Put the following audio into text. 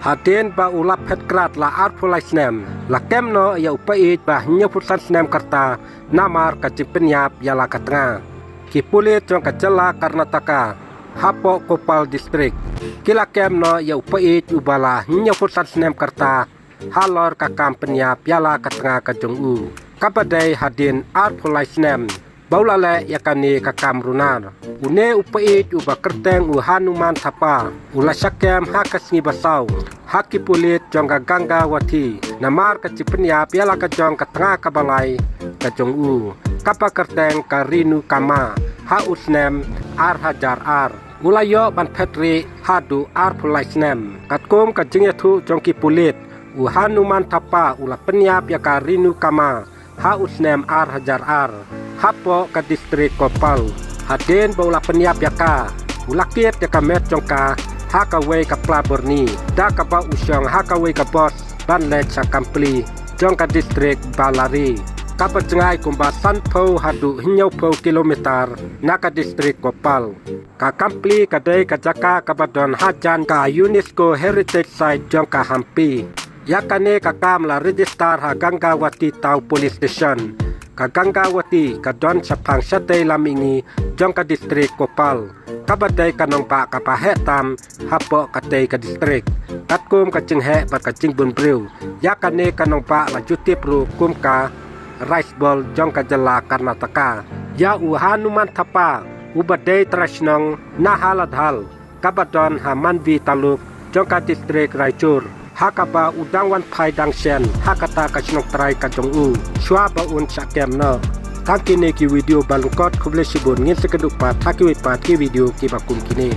Haden ba ulap hetkrat la arpulai snem la kemno ya upait ba nyapusan snem karta namar kacipenyap ya la katanga kipulit jong kacela Karnataka hapo Kopal distrik kila kemno ya upait ubala nyapusan snem karta halor kakam penyap ya la katanga kajong kapadai hadin arpulai snem baulale yakani kakam runar une upait uba kerteng Hanuman Thapa ula syakem hakas ngi basau haki pulit jongga gangga wati namar kacipenya piala kajong katengah kabalai kajong kapa kerteng karinu kama ha usnem ar hajar ar ulayo ban petri hadu ar pulai snem katkom kajingya thu jongki pulit Hanuman Thapa ula penyap ya karinu kama ha usnem ar hajar ar hapo ke distrik Kopal haden baula penyap yaka ulakiet yaka met jongka hakaway ka plaborni da ka ba usyong hakaway ka bos banlet sa kampli jongka distrik Balari kapajengay kumba sanpo hadu hinyaw po kilometer naka distrik Kopal ka kampli kadai ka jaka kabadon hajan ka UNESCO Heritage Site jongka Hampi yakane kakam la register ha Gangawati Tau Police Station ka Gangawati ka don sapang satay lamingi jongka distrik Kopal kabadai kanong pa kapahetam hapo katay ka distrik katkum kacinghe pat kacing bunbriw yakane kanong pa la jutipru kumka rice ball jongka jela Karnataka ya Hanuman Thapa ubadai trasnong nahaladhal kabadon Manvi taluk jongka distrik Raichur hakaba udangwan pai dangsen hakata kasnong trai kajong shwa baun sakem no tangkine ki video balungkot kuble sibun ngin sekedupat haki wipat ki video ki bakum kini